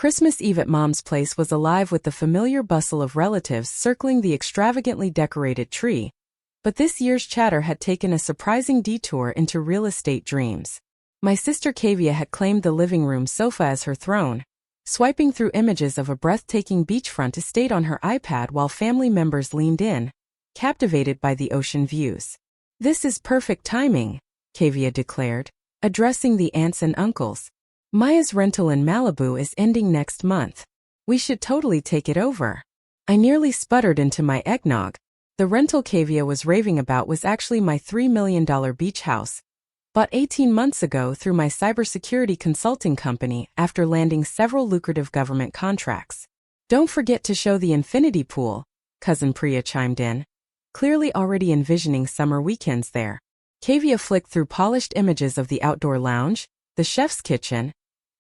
Christmas Eve at Mom's place was alive with the familiar bustle of relatives circling the extravagantly decorated tree, but this year's chatter had taken a surprising detour into real estate dreams. My sister Kavia had claimed the living room sofa as her throne, swiping through images of a breathtaking beachfront estate on her iPad while family members leaned in, captivated by the ocean views. "This is perfect timing," Kavia declared, addressing the aunts and uncles. "Maya's rental in Malibu is ending next month. We should totally take it over." I nearly sputtered into my eggnog. The rental Kavia was raving about was actually my $3 million beach house, bought 18 months ago through my cybersecurity consulting company after landing several lucrative government contracts. "Don't forget to show the infinity pool," Cousin Priya chimed in, clearly already envisioning summer weekends there. Kavia flicked through polished images of the outdoor lounge, the chef's kitchen,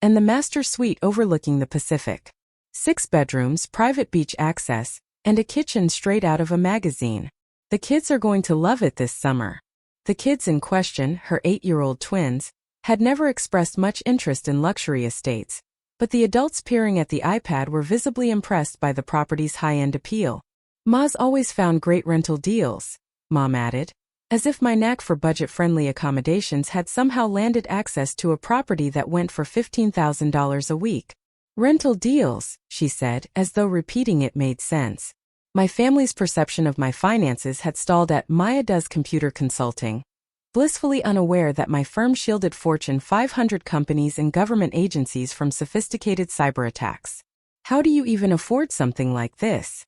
and the master suite overlooking the Pacific. 6 bedrooms, private beach access, and a kitchen straight out of a magazine. "The kids are going to love it this summer." The kids in question, her 8-year-old twins, had never expressed much interest in luxury estates, but the adults peering at the iPad were visibly impressed by the property's high-end appeal. "Ma's always found great rental deals," Mom added, as if my knack for budget-friendly accommodations had somehow landed access to a property that went for $15,000 a week. "Rental deals," she said, as though repeating it made sense. My family's perception of my finances had stalled at Maya Does Computer Consulting, blissfully unaware that my firm shielded Fortune 500 companies and government agencies from sophisticated cyber attacks. "How do you even afford something like this?"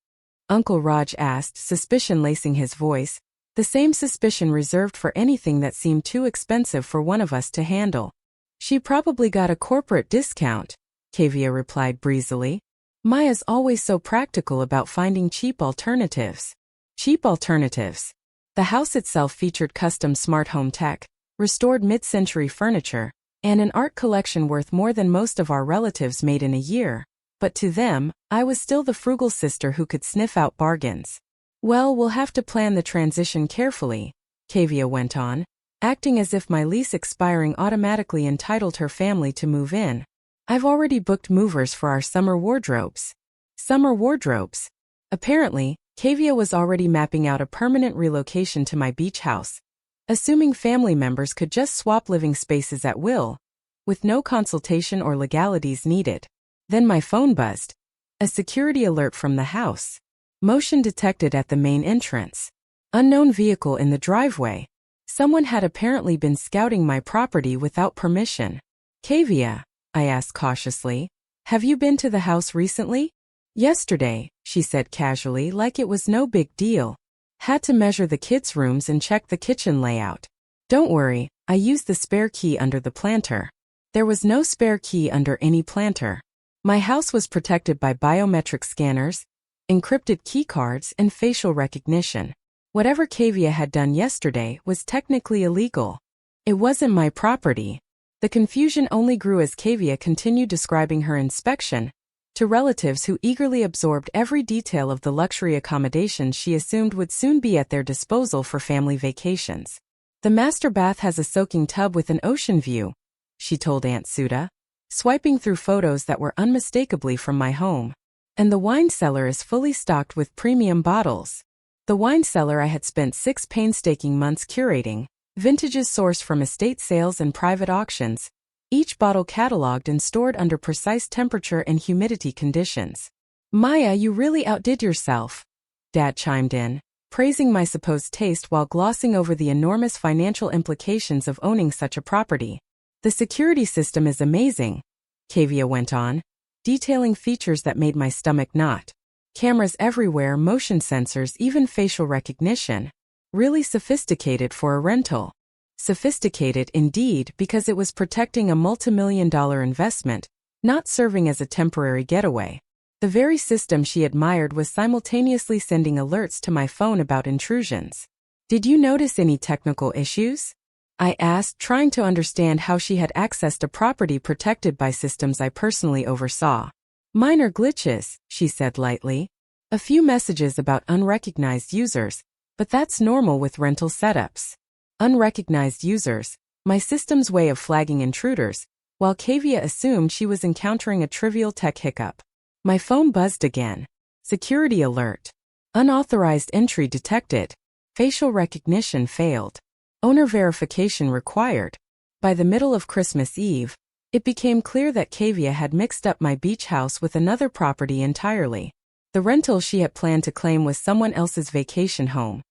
Uncle Raj asked, suspicion lacing his voice, the same suspicion reserved for anything that seemed too expensive for one of us to handle. "She probably got a corporate discount," Kavia replied breezily. "Maya's always so practical about finding cheap alternatives." Cheap alternatives. The house itself featured custom smart home tech, restored mid-century furniture, and an art collection worth more than most of our relatives made in a year. But to them, I was still the frugal sister who could sniff out bargains. "Well, we'll have to plan the transition carefully," Kavia went on, acting as if my lease expiring automatically entitled her family to move in. "I've already booked movers for our summer wardrobes." Summer wardrobes. Apparently, Kavia was already mapping out a permanent relocation to my beach house, assuming family members could just swap living spaces at will, with no consultation or legalities needed. Then my phone buzzed. A security alert from the house. Motion detected at the main entrance. Unknown vehicle in the driveway. Someone had apparently been scouting my property without permission. "Kavia," I asked cautiously, "have you been to the house recently?" "Yesterday," she said casually, like it was no big deal. "Had to measure the kids' rooms and check the kitchen layout." "Don't worry, I used the spare key under the planter." There was no spare key under any planter. My house was protected by biometric scanners, encrypted keycards, and facial recognition. Whatever Kavia had done yesterday was technically illegal. It wasn't my property. The confusion only grew as Kavia continued describing her inspection to relatives who eagerly absorbed every detail of the luxury accommodations she assumed would soon be at their disposal for family vacations. "The master bath has a soaking tub with an ocean view," she told Aunt Suda, swiping through photos that were unmistakably from my home. "And the wine cellar is fully stocked with premium bottles." The wine cellar I had spent 6 painstaking months curating, vintages sourced from estate sales and private auctions, each bottle cataloged and stored under precise temperature and humidity conditions. "Maya, you really outdid yourself," Dad chimed in, praising my supposed taste while glossing over the enormous financial implications of owning such a property. "The security system is amazing," Kavia went on, detailing features that made my stomach knot. "Cameras everywhere, motion sensors, even facial recognition. Really sophisticated for a rental." Sophisticated indeed, because it was protecting a multimillion-dollar investment, not serving as a temporary getaway. The very system she admired was simultaneously sending alerts to my phone about intrusions. "Did you notice any technical issues?" I asked, trying to understand how she had accessed a property protected by systems I personally oversaw. "Minor glitches," she said lightly. "A few messages about unrecognized users, but that's normal with rental setups." Unrecognized users, my system's way of flagging intruders, while Kavia assumed she was encountering a trivial tech hiccup. My phone buzzed again. Security alert. Unauthorized entry detected. Facial recognition failed. Owner verification required. By the middle of Christmas Eve, it became clear that Kavia had mixed up my beach house with another property entirely. The rental she had planned to claim was someone else's vacation home.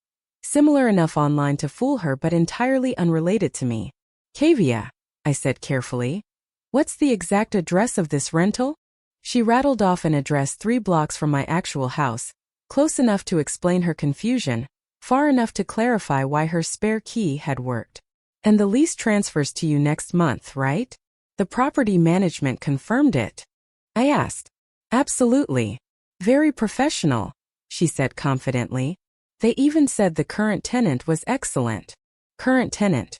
Similar enough online to fool her but entirely unrelated to me. Kavia, I said carefully. What's the exact address of this rental? She rattled off an address 3 blocks from my actual house, close enough to explain her confusion, far enough to clarify why her spare key had worked. And the lease transfers to you next month, right? The property management confirmed it. I asked. Absolutely. Very professional, she said confidently. They even said the current tenant was excellent. Current tenant.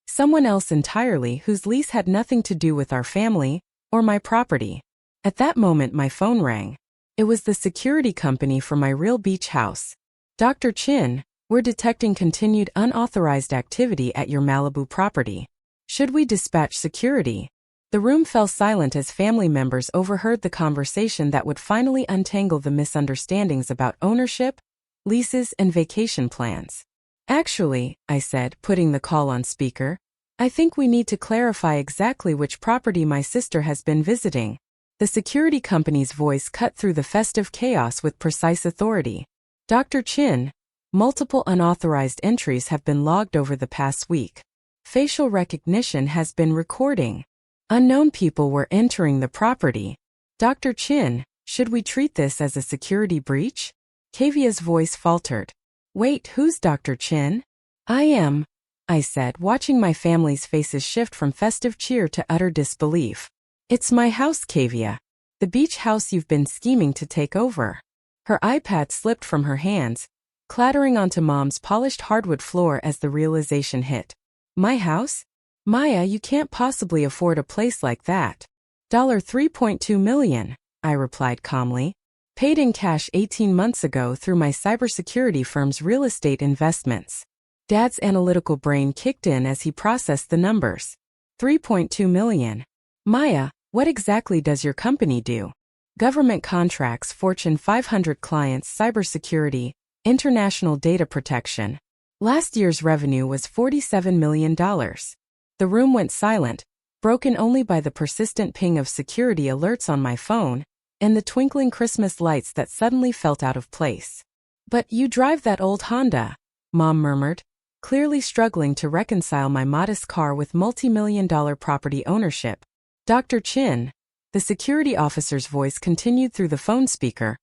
Someone else entirely whose lease had nothing to do with our family or my property. At that moment my phone rang. It was the security company for my real beach house. Dr. Chin, we're detecting continued unauthorized activity at your Malibu property. Should we dispatch security? The room fell silent as family members overheard the conversation that would finally untangle the misunderstandings about ownership, leases, and vacation plans. Actually, I said, putting the call on speaker, I think we need to clarify exactly which property my sister has been visiting. The security company's voice cut through the festive chaos with precise authority. Dr. Chin, multiple unauthorized entries have been logged over the past week. Facial recognition has been recording. Unknown people were entering the property. Dr. Chin, should we treat this as a security breach? Kavia's voice faltered. Wait, who's Dr. Chin? I am, I said, watching my family's faces shift from festive cheer to utter disbelief. It's my house, Kavia. The beach house you've been scheming to take over. Her iPad slipped from her hands, clattering onto Mom's polished hardwood floor as the realization hit. My house? Maya, you can't possibly afford a place like that. $3.2 million, I replied calmly. Paid in cash 18 months ago through my cybersecurity firm's real estate investments. Dad's analytical brain kicked in as he processed the numbers. $3.2 million. Maya, what exactly does your company do? Government contracts, Fortune 500 clients, cybersecurity, international data protection. Last year's revenue was $47 million. The room went silent, broken only by the persistent ping of security alerts on my phone and the twinkling Christmas lights that suddenly felt out of place. But you drive that old Honda, Mom murmured, clearly struggling to reconcile my modest car with multi-million-dollar property ownership. Dr. Chin, the security officer's voice continued through the phone speaker.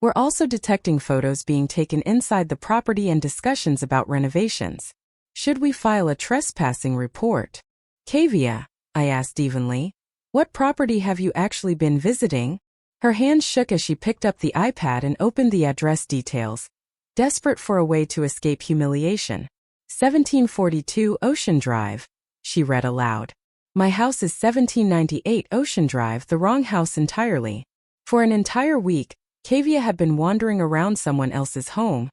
We're also detecting photos being taken inside the property and discussions about renovations. Should we file a trespassing report? Kavia, I asked evenly, what property have you actually been visiting? Her hands shook as she picked up the iPad and opened the address details, desperate for a way to escape humiliation. 1742 Ocean Drive, she read aloud. My house is 1798 Ocean Drive, the wrong house entirely. For an entire week, Kavia had been wandering around someone else's home,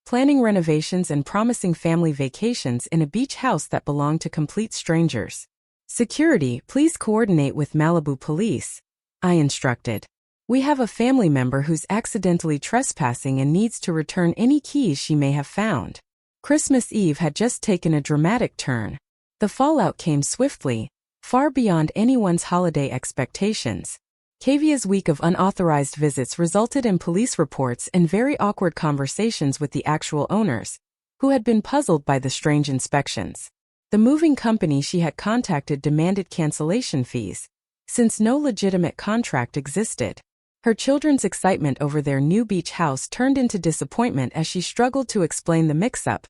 planning renovations and promising family vacations in a beach house that belonged to complete strangers. Security, please coordinate with Malibu police, I instructed. We have a family member who's accidentally trespassing and needs to return any keys she may have found. Christmas Eve had just taken a dramatic turn. The fallout came swiftly, far beyond anyone's holiday expectations. Kavia's week of unauthorized visits resulted in police reports and very awkward conversations with the actual owners, who had been puzzled by the strange inspections. The moving company she had contacted demanded cancellation fees, since no legitimate contract existed. Her children's excitement over their new beach house turned into disappointment as she struggled to explain the mix-up,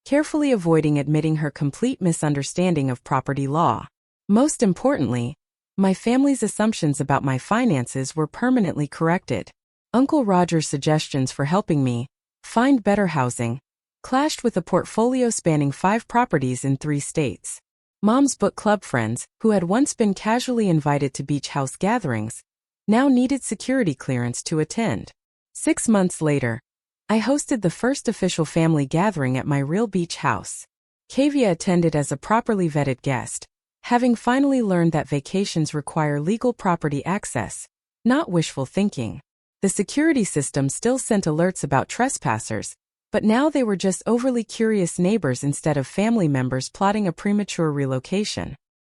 carefully avoiding admitting her complete misunderstanding of property law. Most importantly, my family's assumptions about my finances were permanently corrected. Uncle Roger's suggestions for helping me find better housing clashed with a portfolio spanning 5 properties in 3 states. Mom's book club friends, who had once been casually invited to beach house gatherings, now needed security clearance to attend. 6 months later, I hosted the first official family gathering at my real beach house. Kavia attended as a properly vetted guest, Having finally learned that vacations require legal property access, not wishful thinking, the security system still sent alerts about trespassers, but now they were just overly curious neighbors instead of family members plotting a premature relocation.